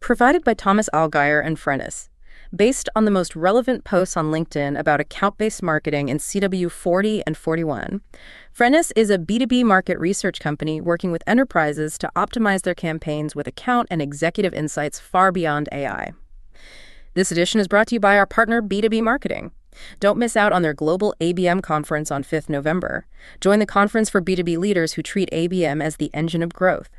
provided by Thomas Allgaier and Frennis. Based on the most relevant posts on LinkedIn about account-based marketing in CW 40 and 41. Frennis is a B2B market research company working with enterprises to optimize their campaigns with account and executive insights far beyond AI. This edition is brought to you by our partner B2B Marketing. Don't miss out on their global ABM conference on 5th November. Join the conference for B2B leaders who treat ABM as the engine of growth.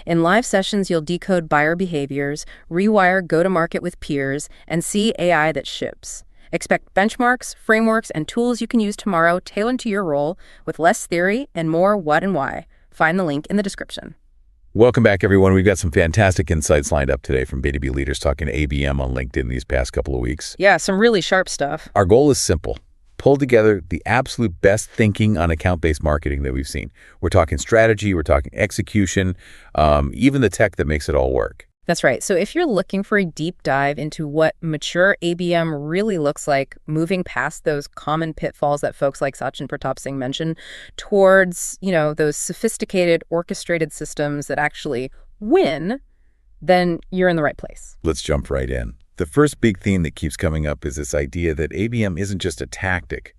In live sessions, you'll decode buyer behaviors, rewire go-to-market with peers, and see AI that ships. Expect benchmarks, frameworks, and tools you can use tomorrow tailored to your role with less theory and more what and why. Find the link in the description. Welcome back, everyone. We've got some fantastic insights lined up today from B2B leaders talking ABM on LinkedIn these past couple of weeks. Yeah, some really sharp stuff. Our goal is simple. Pull together the absolute best thinking on account-based marketing that we've seen. We're talking strategy, we're talking execution, even the tech that makes it all work. That's right. So if you're looking for a deep dive into what mature ABM really looks like, moving past those common pitfalls that folks like Sachin Pratap Singh mentioned towards, those sophisticated orchestrated systems that actually win, then you're in the right place. Let's jump right in. The first big theme that keeps coming up is this idea that ABM isn't just a tactic,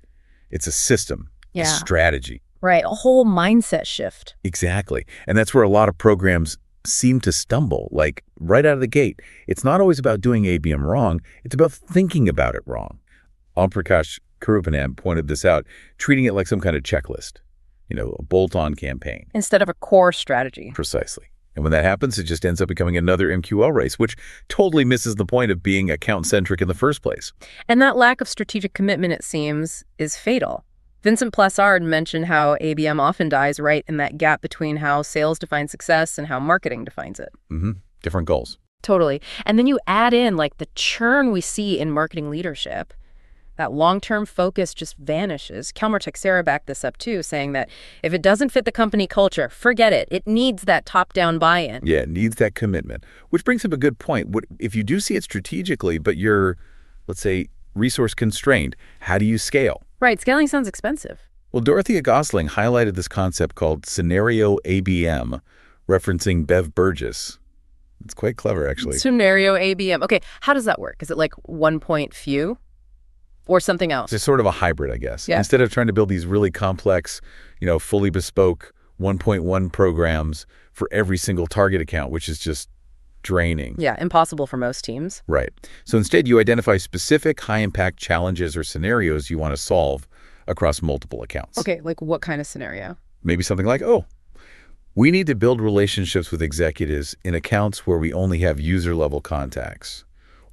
it's a system, a strategy. Right, a whole mindset shift. Exactly. And that's where a lot of programs seem to stumble, like right out of the gate. It's not always about doing ABM wrong, it's about thinking about it wrong. Prakash Kurupanam pointed this out, treating it like some kind of checklist, a bolt-on campaign. Instead of a core strategy. Precisely. And when that happens, it just ends up becoming another MQL race, which totally misses the point of being account-centric in the first place. And that lack of strategic commitment, it seems, is fatal. Vincent Plassard mentioned how ABM often dies right in that gap between how sales defines success and how marketing defines it. Different goals. Totally. And then you add in the churn we see in marketing leadership. That long-term focus just vanishes. Kelmer Texera backed this up too, saying that if it doesn't fit the company culture, forget it. It needs that top-down buy-in. Yeah, it needs that commitment. Which brings up a good point. If you do see it strategically, but you're, let's say, resource constrained, how do you scale? Right, scaling sounds expensive. Well, Dorothea Gosling highlighted this concept called scenario ABM, referencing Bev Burgess. It's quite clever, actually. Scenario ABM. Okay, how does that work? Is it like 1 point few? Or something else? It's sort of a hybrid, I guess. Yeah. Instead of trying to build these really complex, fully bespoke 1.1 programs for every single target account, which is just draining. Yeah, impossible for most teams. Right. So instead, you identify specific high-impact challenges or scenarios you want to solve across multiple accounts. Okay, like what kind of scenario? Maybe something like, we need to build relationships with executives in accounts where we only have user-level contacts.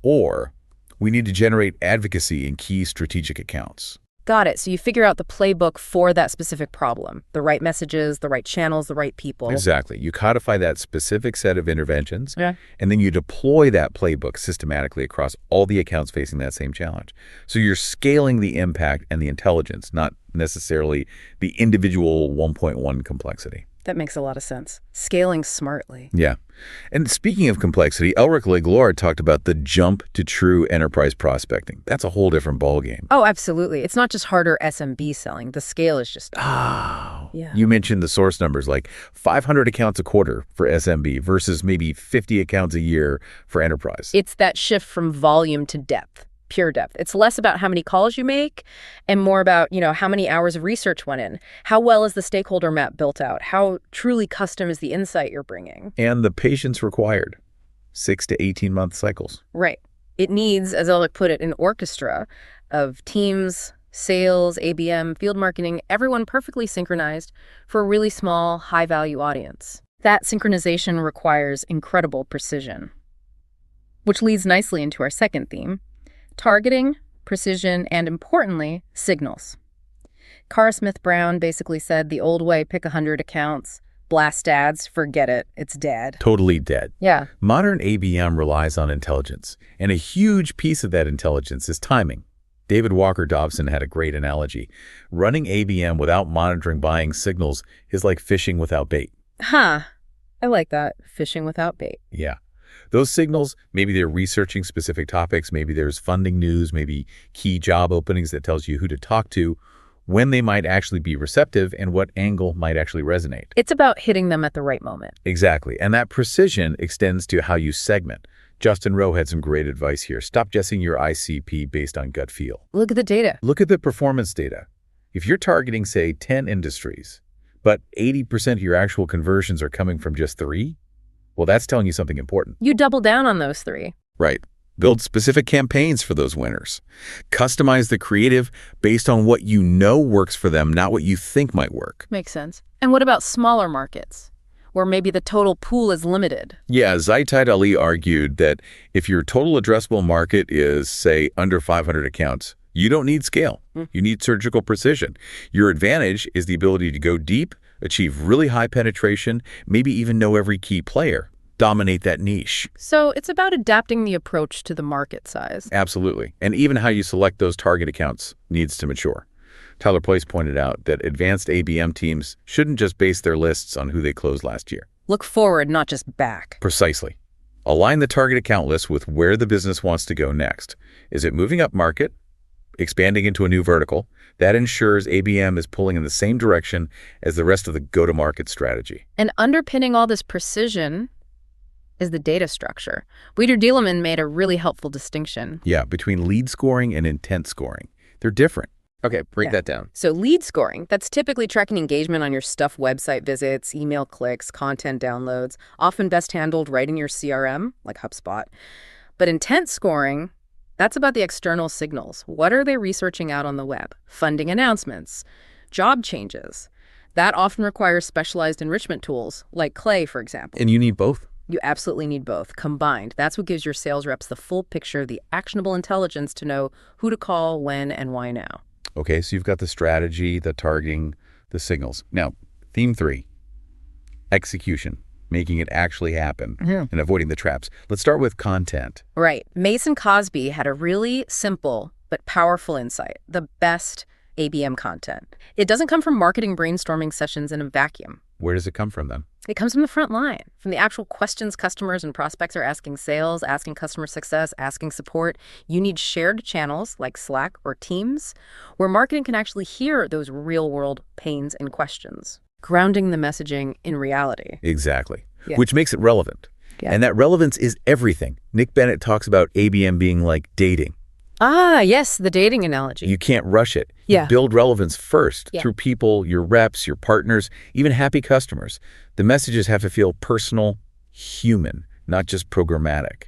Or we need to generate advocacy in key strategic accounts. Got it. So you figure out the playbook for that specific problem, the right messages, the right channels, the right people. Exactly. You codify that specific set of interventions, and then you deploy that playbook systematically across all the accounts facing that same challenge. So you're scaling the impact and the intelligence, not necessarily the individual 1.1 complexity. That makes a lot of sense. Scaling smartly. Yeah. And speaking of complexity, Elric Legloire talked about the jump to true enterprise prospecting. That's a whole different ballgame. Oh, absolutely. It's not just harder SMB selling. The scale is just... Oh. Yeah. You mentioned the source numbers, like 500 accounts a quarter for SMB versus maybe 50 accounts a year for enterprise. It's that shift from volume to depth. Pure depth. It's less about how many calls you make and more about, how many hours of research went in. How well is the stakeholder map built out? How truly custom is the insight you're bringing? And the patience required. 6 to 18-month cycles. Right. It needs, as Elric put it, an orchestra of teams, sales, ABM, field marketing, everyone perfectly synchronized for a really small, high-value audience. That synchronization requires incredible precision. Which leads nicely into our second theme. Targeting, precision, and importantly, signals. Cara Smith-Brown basically said the old way, pick 100 accounts, blast ads, forget it, it's dead. Totally dead. Yeah. Modern ABM relies on intelligence, and a huge piece of that intelligence is timing. David Walker Dobson had a great analogy. Running ABM without monitoring buying signals is like fishing without bait. Huh. I like that. Fishing without bait. Yeah. Those signals, maybe they're researching specific topics, maybe there's funding news, maybe key job openings that tells you who to talk to, when they might actually be receptive, and what angle might actually resonate. It's about hitting them at the right moment. Exactly. And that precision extends to how you segment. Justin Rowe had some great advice here. Stop guessing your ICP based on gut feel. Look at the data. Look at the performance data. If you're targeting, say, 10 industries, but 80% of your actual conversions are coming from just 3, well, that's telling you something important. You double down on those 3. Right. Build specific campaigns for those winners. Customize the creative based on what you know works for them, not what you think might work. Makes sense. And what about smaller markets, where maybe the total pool is limited? Yeah, Zaitad Ali argued that if your total addressable market is, say, under 500 accounts, you don't need scale. You need surgical precision. Your advantage is the ability to go deep, achieve really high penetration, maybe even know every key player. Dominate that niche. So it's about adapting the approach to the market size. Absolutely. And even how you select those target accounts needs to mature. Tyler Place pointed out that advanced ABM teams shouldn't just base their lists on who they closed last year. Look forward, not just back. Precisely. Align the target account list with where the business wants to go next. Is it moving up market? Expanding into a new vertical? That ensures ABM is pulling in the same direction as the rest of the go-to-market strategy. And underpinning all this precision is the data structure. Weider Dieleman made a really helpful distinction. Yeah, between lead scoring and intent scoring. They're different. Okay, break that down. So lead scoring, that's typically tracking engagement on your stuff, website visits, email clicks, content downloads, often best handled right in your CRM, like HubSpot. But intent scoring, that's about the external signals. What are they researching out on the web? Funding announcements, job changes. That often requires specialized enrichment tools, like Clay, for example. And you need both? You absolutely need both. Combined, that's what gives your sales reps the full picture, the actionable intelligence to know who to call, when, and why now. Okay, so you've got the strategy, the targeting, the signals. Now, theme 3, execution, making it actually happen and avoiding the traps. Let's start with content. Right. Mason Cosby had a really simple but powerful insight, the best ABM content. It doesn't come from marketing brainstorming sessions in a vacuum. Where does it come from then? It comes from the front line, from the actual questions customers and prospects are asking sales, asking customer success, asking support. You need shared channels like Slack or Teams, where marketing can actually hear those real-world pains and questions, grounding the messaging in reality. Exactly, Yeah. which makes it relevant. Yeah. And that relevance is everything. Nick Bennett talks about ABM being like dating. Ah, yes, the dating analogy. You can't rush it. Yeah. You build relevance first Yeah. through people, your reps, your partners, even happy customers. The messages have to feel personal, human, not just programmatic.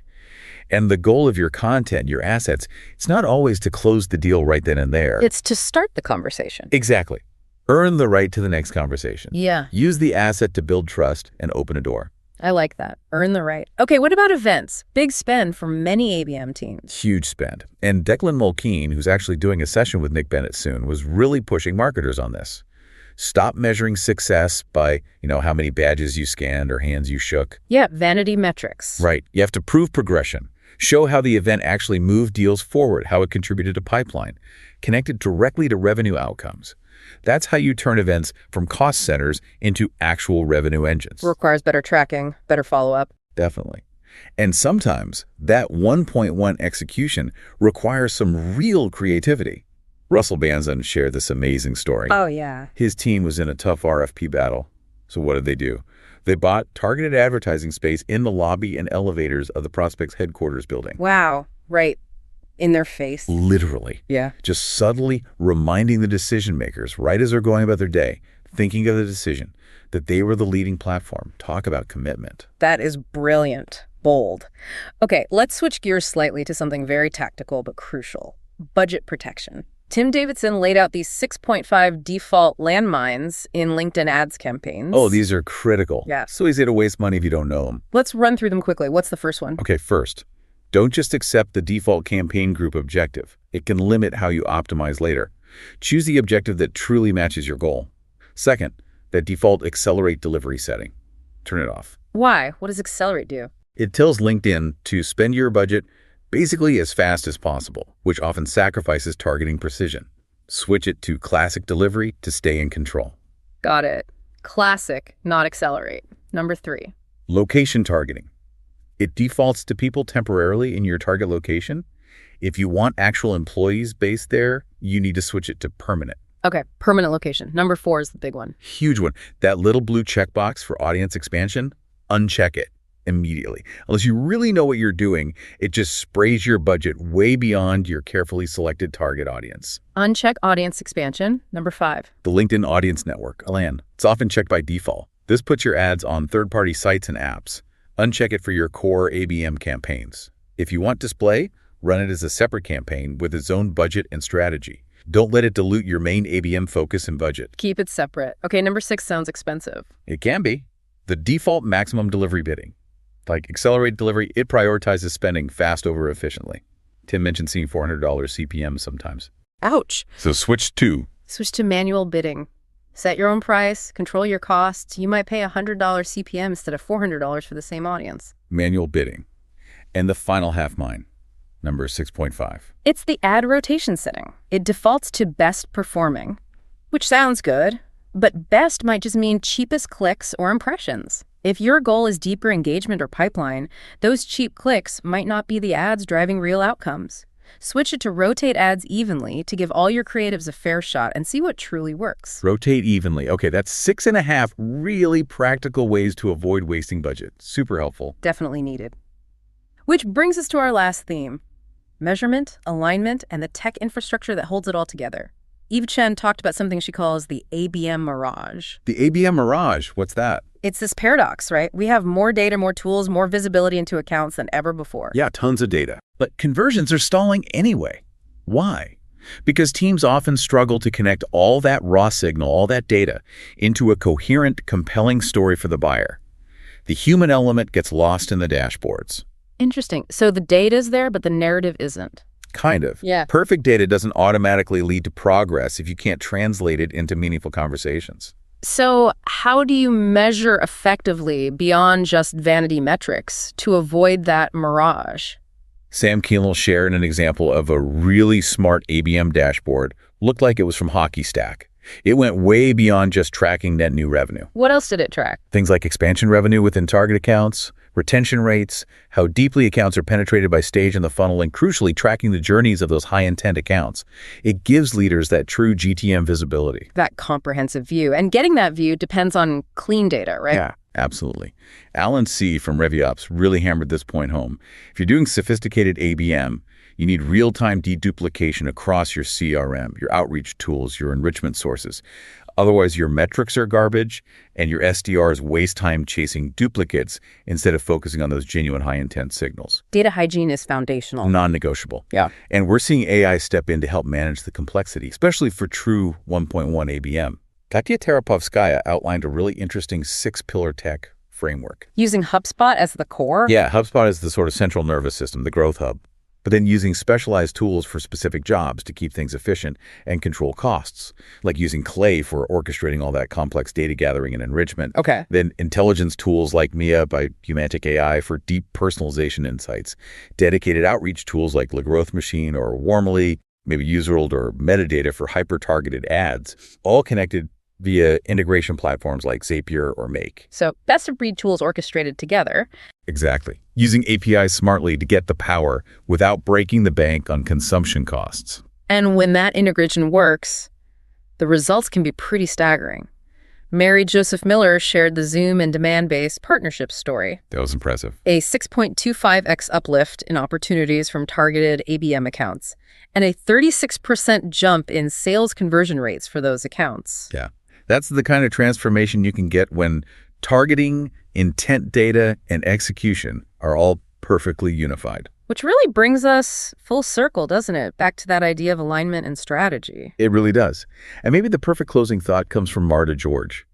And the goal of your content, your assets, it's not always to close the deal right then and there. It's to start the conversation. Exactly. Earn the right to the next conversation. Yeah, Use the asset to build trust and open a door. I like that. Earn the right. Okay, what about events? Big spend for many ABM teams. Huge spend. And Declan Mulkeen, who's actually doing a session with Nick Bennett soon, was really pushing marketers on this. Stop measuring success by, how many badges you scanned or hands you shook. Yeah, vanity metrics. Right. You have to prove progression. Show how the event actually moved deals forward, how it contributed to pipeline, connected directly to revenue outcomes. That's how you turn events from cost centers into actual revenue engines. Requires better tracking, better follow-up. Definitely. And sometimes that 1.1 execution requires some real creativity. Russell Banzan shared this amazing story. Oh, yeah. His team was in a tough RFP battle. So what did they do? They bought targeted advertising space in the lobby and elevators of the prospect's headquarters building. Wow, right. In their face. Literally. Yeah. Just subtly reminding the decision makers, right as they're going about their day, thinking of the decision, that they were the leading platform. Talk about commitment. That is brilliant. Bold. Okay, let's switch gears slightly to something very tactical but crucial. Budget protection. Tim Davidson laid out these 6.5 default landmines in LinkedIn ads campaigns. Oh, these are critical. Yeah. So easy to waste money if you don't know them. Let's run through them quickly. What's the first one? Okay, first, don't just accept the default campaign group objective. It can limit how you optimize later. Choose the objective that truly matches your goal. Second, that default accelerate delivery setting. Turn it off. Why? What does accelerate do? It tells LinkedIn to spend your budget basically as fast as possible, which often sacrifices targeting precision. Switch it to classic delivery to stay in control. Got it. Classic, not accelerate. Number 3. Location targeting. It defaults to people temporarily in your target location. If you want actual employees based there, you need to switch it to permanent. Okay, permanent location. Number 4 is the big one. Huge one. That little blue checkbox for audience expansion, uncheck it. immediately. Unless you really know what you're doing, it just sprays your budget way beyond your carefully selected target audience. Uncheck audience expansion, number 5. The LinkedIn Audience Network, LAN. It's often checked by default. This puts your ads on third-party sites and apps. Uncheck it for your core ABM campaigns. If you want display, run it as a separate campaign with its own budget and strategy. Don't let it dilute your main ABM focus and budget. Keep it separate. Okay, number 6 sounds expensive. It can be. The default maximum delivery bidding. Like accelerated delivery, it prioritizes spending fast over efficiently. Tim mentioned seeing $400 CPM sometimes. Ouch. So switch to manual bidding. Set your own price, control your costs. You might pay $100 CPM instead of $400 for the same audience. manual bidding. And the final half mine, number 6.5. It's the ad rotation setting. It defaults to best performing, which sounds good, but best might just mean cheapest clicks or impressions. If your goal is deeper engagement or pipeline, those cheap clicks might not be the ads driving real outcomes. Switch it to rotate ads evenly to give all your creatives a fair shot and see what truly works. Rotate evenly. Okay, that's 6.5 really practical ways to avoid wasting budget. Super helpful. Definitely needed. Which brings us to our last theme: measurement, alignment, and the tech infrastructure that holds it all together. Eve Chen talked about something she calls the ABM mirage. The ABM mirage, what's that? It's this paradox, right? We have more data, more tools, more visibility into accounts than ever before. Yeah, tons of data. But conversions are stalling anyway. Why? Because teams often struggle to connect all that raw signal, all that data, into a coherent, compelling story for the buyer. The human element gets lost in the dashboards. Interesting. So the data's there, but the narrative isn't. Kind of. Yeah. Perfect data doesn't automatically lead to progress if you can't translate it into meaningful conversations. So how do you measure effectively beyond just vanity metrics to avoid that mirage? Sam Kienel shared an example of a really smart ABM dashboard. Looked like it was from Hockey Stack. It went way beyond just tracking net new revenue. What else did it track? Things like expansion revenue within target accounts, retention rates, how deeply accounts are penetrated by stage in the funnel, and crucially, tracking the journeys of those high-intent accounts. It gives leaders that true GTM visibility. That comprehensive view. And getting that view depends on clean data, right? Yeah, absolutely. Alan C. from ReviOps really hammered this point home. If you're doing sophisticated ABM, you need real-time deduplication across your CRM, your outreach tools, your enrichment sources. Otherwise, your metrics are garbage, and your SDRs waste time chasing duplicates instead of focusing on those genuine high-intent signals. Data hygiene is foundational. Non-negotiable. Yeah. And we're seeing AI step in to help manage the complexity, especially for true 1.1 ABM. Katya Tarapovskaya outlined a really interesting 6-pillar tech framework. Using HubSpot as the core? Yeah, HubSpot is the sort of central nervous system, the growth hub. But then using specialized tools for specific jobs to keep things efficient and control costs, like using Clay for orchestrating all that complex data gathering and enrichment. Okay. Then intelligence tools like Mia by Humantic AI for deep personalization insights. Dedicated outreach tools like La Growth Machine or Warmly, maybe Userworld or Metadata for hyper-targeted ads, all connected via integration platforms like Zapier or Make. So best-of-breed tools orchestrated together. Exactly. Using APIs smartly to get the power without breaking the bank on consumption costs. And when that integration works, the results can be pretty staggering. Mary Joseph Miller shared the Zoom and demand-based partnership story. That was impressive. A 6.25x uplift in opportunities from targeted ABM accounts, and a 36% jump in sales conversion rates for those accounts. Yeah. That's the kind of transformation you can get when targeting, intent data, and execution are all perfectly unified. Which really brings us full circle, doesn't it? Back to that idea of alignment and strategy. It really does. And maybe the perfect closing thought comes from Marta George.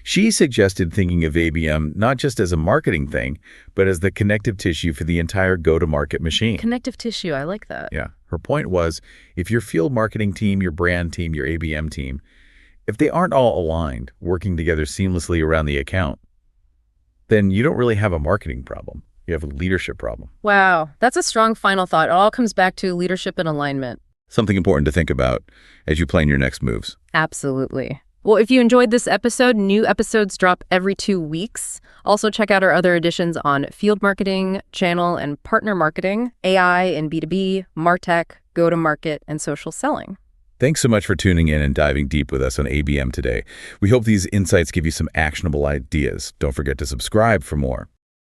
She suggested thinking of ABM not just as a marketing thing, but as the connective tissue for the entire go-to-market machine. Connective tissue, I like that. Yeah. Her point was, if your field marketing team, your brand team, your ABM team, if they aren't all aligned, working together seamlessly around the account, then you don't really have a marketing problem. You have a leadership problem. Wow, that's a strong final thought. It all comes back to leadership and alignment. Something important to think about as you plan your next moves. Absolutely. Well, if you enjoyed this episode, new episodes drop every 2 weeks. Also, check out our other editions on field marketing, channel and partner marketing, AI and B2B, MarTech, go-to-market, and social selling. Thanks so much for tuning in and diving deep with us on ABM today. We hope these insights give you some actionable ideas. Don't forget to subscribe for more.